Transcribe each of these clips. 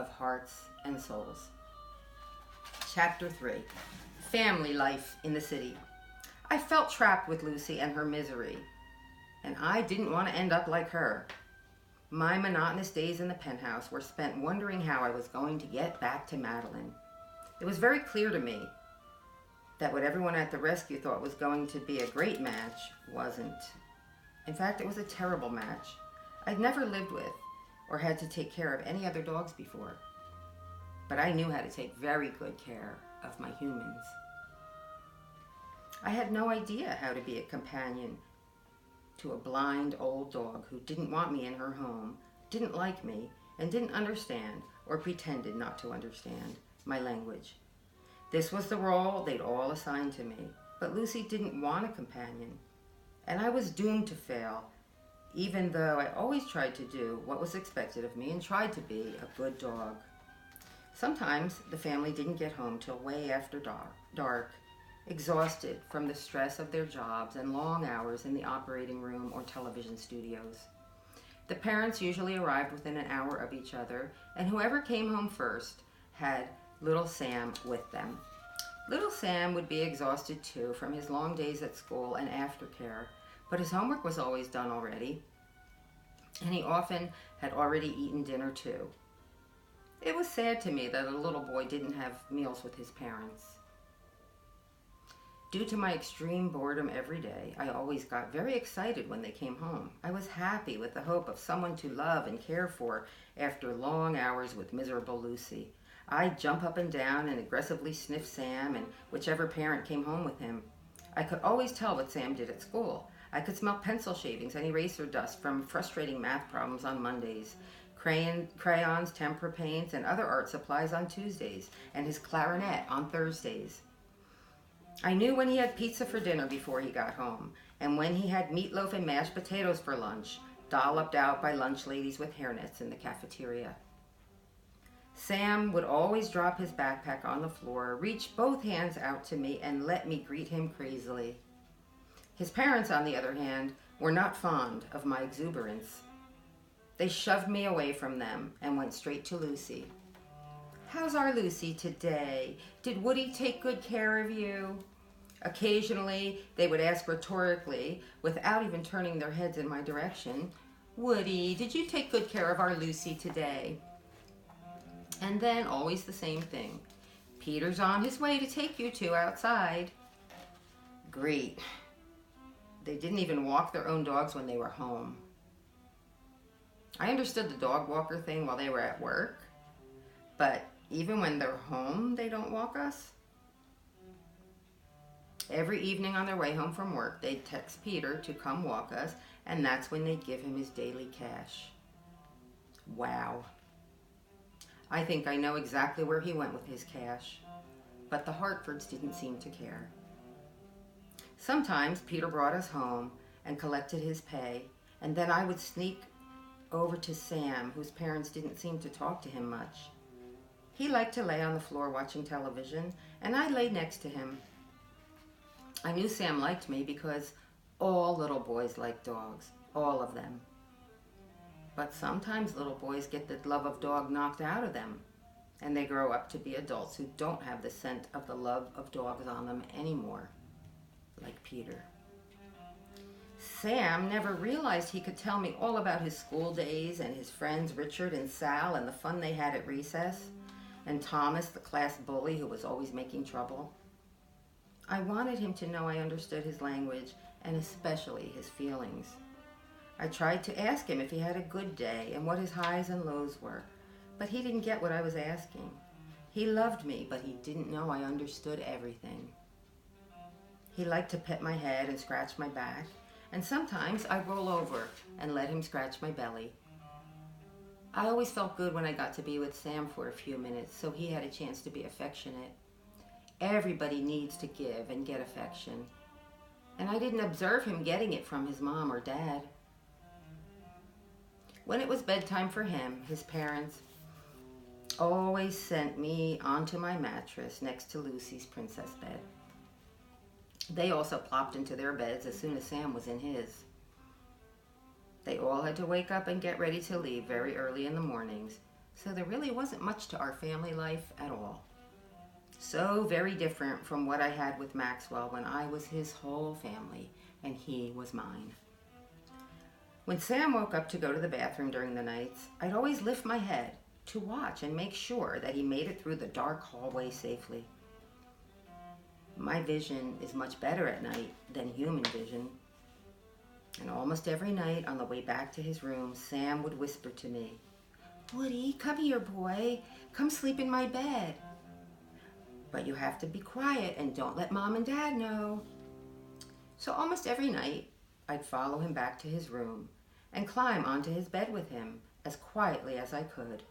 of hearts and souls. Chapter 3. Family life in the city. I felt trapped with Lucy and her misery, and I didn't want to end up like her. My monotonous days in the penthouse were spent wondering how I was going to get back to Madeline. It was very clear to me that what everyone at the rescue thought was going to be a great match wasn't. In fact, it was a terrible match. I'd never lived with or had to take care of any other dogs before, but I knew how to take very good care of my humans. I had no idea how to be a companion to a blind old dog who didn't want me in her home, didn't like me, and didn't understand, or pretended not to understand, my language. This was the role they'd all assigned to me, but Lucy didn't want a companion, and I was doomed to fail, even though I always tried to do what was expected of me and tried to be a good dog. Sometimes the family didn't get home till way after dark, exhausted from the stress of their jobs and long hours in the operating room or television studios. The parents usually arrived within an hour of each other, and whoever came home first had little Sam with them. Little Sam would be exhausted too from his long days at school and aftercare, but his homework was always done already, and he often had already eaten dinner too. It was sad to me that a little boy didn't have meals with his parents. Due to my extreme boredom every day, I always got very excited when they came home. I was happy with the hope of someone to love and care for after long hours with miserable Lucy. I'd jump up and down and aggressively sniff Sam and whichever parent came home with him. I could always tell what Sam did at school. I could smell pencil shavings and eraser dust from frustrating math problems on Mondays, crayons, tempera paints, and other art supplies on Tuesdays, and his clarinet on Thursdays. I knew when he had pizza for dinner before he got home, and when he had meatloaf and mashed potatoes for lunch, dolloped out by lunch ladies with hairnets in the cafeteria. Sam would always drop his backpack on the floor, reach both hands out to me, and let me greet him crazily. His parents, on the other hand, were not fond of my exuberance. They shoved me away from them and went straight to Lucy. "How's our Lucy today? Did Woody take good care of you?" Occasionally, they would ask rhetorically, without even turning their heads in my direction, "Woody, did you take good care of our Lucy today?" And then always the same thing. "Peter's on his way to take you two outside." Great. They didn't even walk their own dogs when they were home. I understood the dog walker thing while they were at work, but even when they're home, they don't walk us? Every evening on their way home from work, they'd text Peter to come walk us, and that's when they'd give him his daily cash. Wow. I think I know exactly where he went with his cash, but the Hartfords didn't seem to care. Sometimes Peter brought us home and collected his pay, and then I would sneak over to Sam, whose parents didn't seem to talk to him much. He liked to lay on the floor watching television, and I lay next to him. I knew Sam liked me because all little boys like dogs, all of them. But sometimes little boys get the love of dog knocked out of them, and they grow up to be adults who don't have the scent of the love of dogs on them anymore, like Peter. Sam never realized he could tell me all about his school days and his friends Richard and Sal and the fun they had at recess, and Thomas, the class bully who was always making trouble. I wanted him to know I understood his language and especially his feelings. I tried to ask him if he had a good day and what his highs and lows were, but he didn't get what I was asking. He loved me, but he didn't know I understood everything. He liked to pet my head and scratch my back, and sometimes I'd roll over and let him scratch my belly. I always felt good when I got to be with Sam for a few minutes, so he had a chance to be affectionate. Everybody needs to give and get affection, and I didn't observe him getting it from his mom or dad. When it was bedtime for him, his parents always sent me onto my mattress next to Lucy's princess bed. They also plopped into their beds as soon as Sam was in his. They all had to wake up and get ready to leave very early in the mornings, so there really wasn't much to our family life at all. So very different from what I had with Maxwell when I was his whole family and he was mine. When Sam woke up to go to the bathroom during the nights, I'd always lift my head to watch and make sure that he made it through the dark hallway safely. My vision is much better at night than human vision. And almost every night on the way back to his room, Sam would whisper to me, "Woody, come here, boy. Come sleep in my bed. But you have to be quiet and don't let Mom and Dad know." So almost every night, I'd follow him back to his room and climb onto his bed with him as quietly as I could.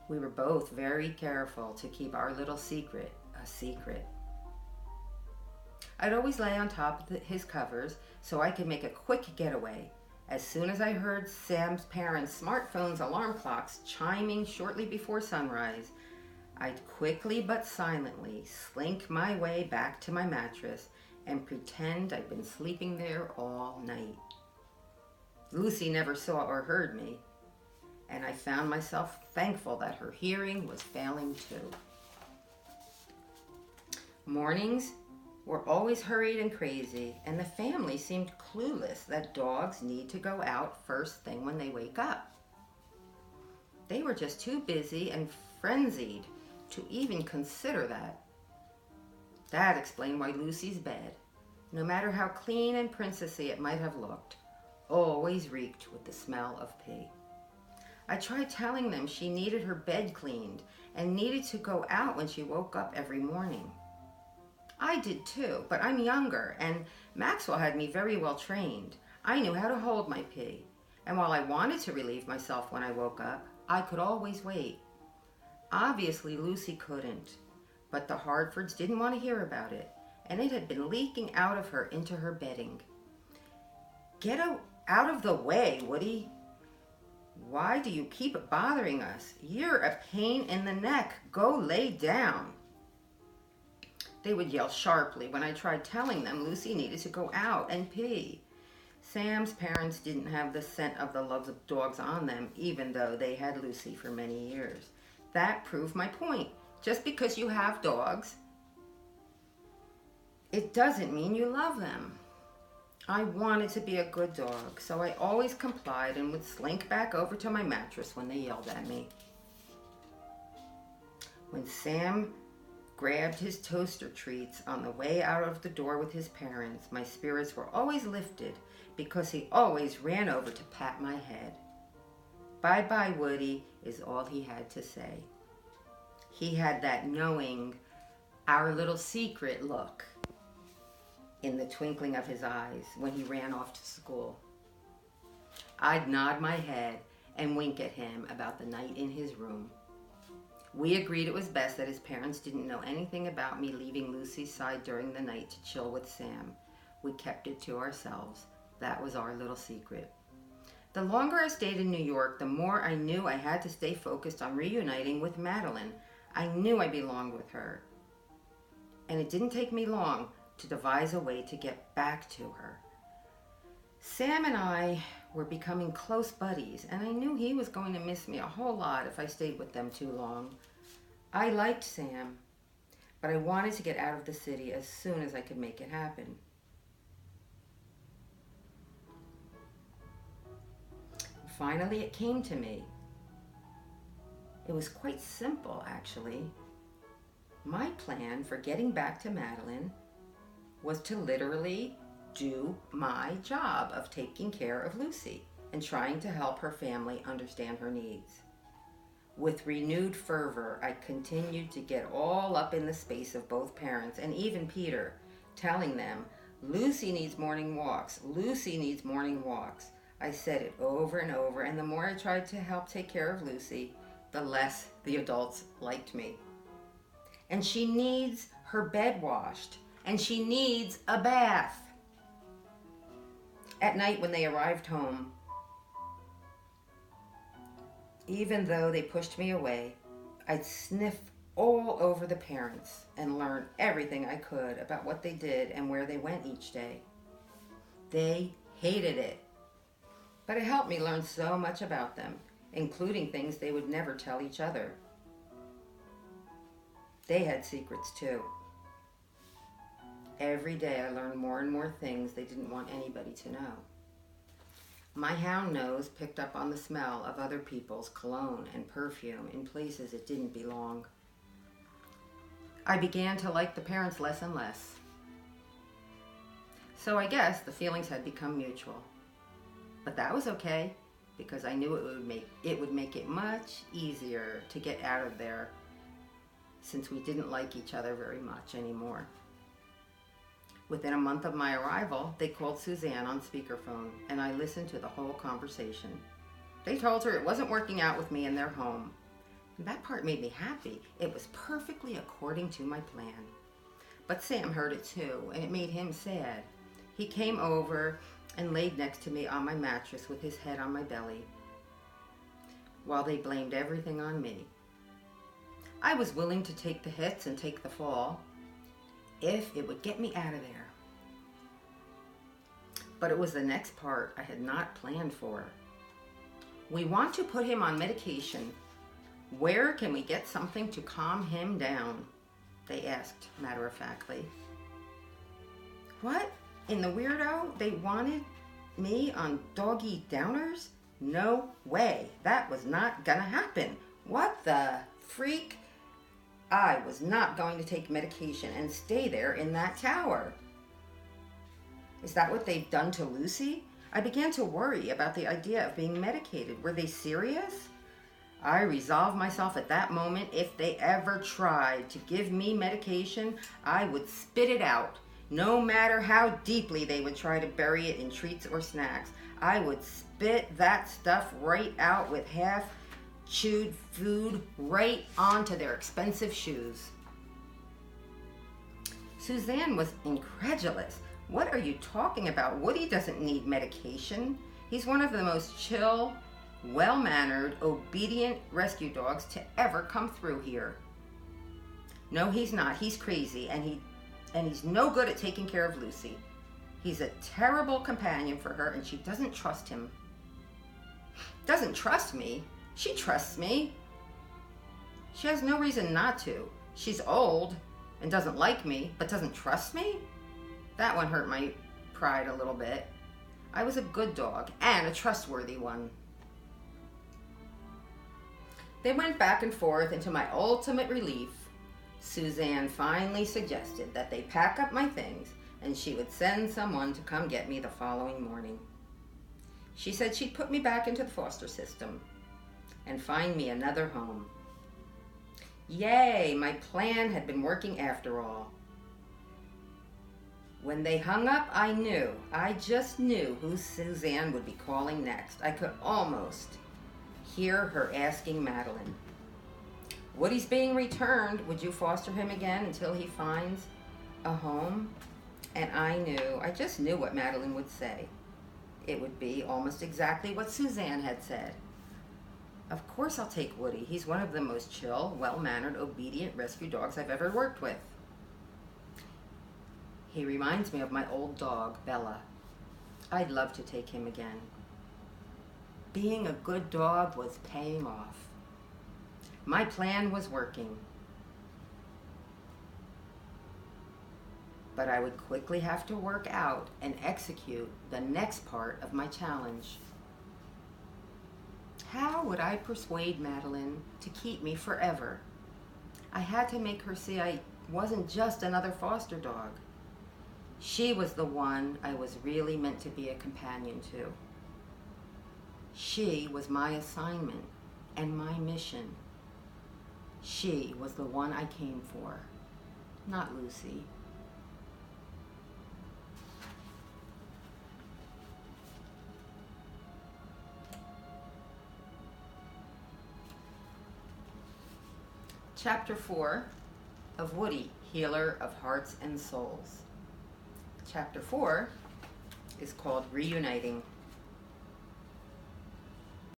We were both very careful to keep our little secret a secret. I'd always lay on top of his covers so I could make a quick getaway. As soon as I heard Sam's parents' smartphones' alarm clocks chiming shortly before sunrise, I'd quickly but silently slink my way back to my mattress and pretend I'd been sleeping there all night. Lucy never saw or heard me, and I found myself thankful that her hearing was failing too. Mornings were always hurried and crazy, and the family seemed clueless that dogs need to go out first thing when they wake up. They were just too busy and frenzied to even consider that. That explained why Lucy's bed, no matter how clean and princessy it might have looked, always reeked with the smell of pee. I tried telling them she needed her bed cleaned and needed to go out when she woke up every morning. I did too, but I'm younger, and Maxwell had me very well trained. I knew how to hold my pee, and while I wanted to relieve myself when I woke up, I could always wait. Obviously, Lucy couldn't, but the Hartfords didn't want to hear about it, and it had been leaking out of her into her bedding. "Get out of the way, Woody. Why do you keep bothering us? You're a pain in the neck. Go lay down." They would yell sharply when I tried telling them Lucy needed to go out and pee. Sam's parents didn't have the scent of the love of dogs on them, even though they had Lucy for many years. That proved my point. Just because you have dogs, it doesn't mean you love them. I wanted to be a good dog, so I always complied and would slink back over to my mattress when they yelled at me. When Sam grabbed his toaster treats on the way out of the door with his parents, my spirits were always lifted because he always ran over to pat my head. "Bye-bye, Woody," is all he had to say. He had that knowing, our little secret look in the twinkling of his eyes when he ran off to school. I'd nod my head and wink at him about the night in his room. We agreed it was best that his parents didn't know anything about me leaving Lucy's side during the night to chill with Sam. We kept it to ourselves. That was our little secret. The longer I stayed in New York, the more I knew I had to stay focused on reuniting with Madeline. I knew I belonged with her. And it didn't take me long to devise a way to get back to her. Sam and I were becoming close buddies, and I knew he was going to miss me a whole lot if I stayed with them too long. I liked Sam, but I wanted to get out of the city as soon as I could make it happen. Finally, it came to me. It was quite simple, actually. My plan for getting back to Madeline was to literally do my job of taking care of Lucy and trying to help her family understand her needs. With renewed fervor, I continued to get all up in the space of both parents and even Peter, telling them, "Lucy needs morning walks. Lucy needs morning walks." I said it over and over, and the more I tried to help take care of Lucy, the less the adults liked me. And she needs her bed washed, and she needs a bath. At night when they arrived home, even though they pushed me away, I'd sniff all over the parents and learn everything I could about what they did and where they went each day. They hated it, but it helped me learn so much about them. including things they would never tell each other. They had secrets too. Every day I learned more and more things they didn't want anybody to know. My hound nose picked up on the smell of other people's cologne and perfume in places it didn't belong. I began to like the parents less and less. So I guess the feelings had become mutual. But that was okay, because I knew it would make it much easier to get out of there, since we didn't like each other very much anymore. Within a month of my arrival, they called Suzanne on speakerphone, and I listened to the whole conversation. They told her it wasn't working out with me in their home. And that part made me happy. It was perfectly according to my plan. But Sam heard it too, and it made him sad. He came over and laid next to me on my mattress with his head on my belly, while they blamed everything on me. I was willing to take the hits and take the fall, if it would get me out of there. But it was the next part I had not planned for. We want to put him on medication. Where can we get something to calm him down? They asked matter-of-factly. What? In the weirdo? They wanted me on doggy downers? No way. That was not gonna happen. What the freak? I was not going to take medication and stay there in that tower. Is that what they've done to Lucy? I began to worry about the idea of being medicated. Were they serious? I resolved myself at that moment, if they ever tried to give me medication, I would spit it out. No matter how deeply they would try to bury it in treats or snacks, I would spit that stuff right out with half chewed food right onto their expensive shoes. Suzanne was incredulous. What are you talking about? Woody doesn't need medication. He's one of the most chill, well-mannered, obedient rescue dogs to ever come through here. No, he's not. He's crazy, and he's no good at taking care of Lucy. He's a terrible companion for her, and she doesn't trust him. Doesn't trust me? She trusts me. She has no reason not to. She's old and doesn't like me, but doesn't trust me? That one hurt my pride a little bit. I was a good dog and a trustworthy one. They went back and forth, and to my ultimate relief, Suzanne finally suggested that they pack up my things and she would send someone to come get me the following morning. She said she'd put me back into the foster system and find me another home. Yay, my plan had been working after all. When they hung up, I just knew who Suzanne would be calling next. I could almost hear her asking Madeline, Woody's being returned. Would you foster him again until he finds a home? And I just knew what Madeline would say. It would be almost exactly what Suzanne had said. Of course I'll take Woody. He's one of the most chill, well-mannered, obedient rescue dogs I've ever worked with. He reminds me of my old dog, Bella. I'd love to take him again. Being a good dog was paying off. My plan was working. But I would quickly have to work out and execute the next part of my challenge. How would I persuade Madeline to keep me forever? I had to make her see I wasn't just another foster dog. She was the one I was really meant to be a companion to. She was my assignment and my mission. She was the one I came for, not Lucy. Chapter 4 of Woody, Healer of Hearts and Souls. Chapter 4 is called Reuniting.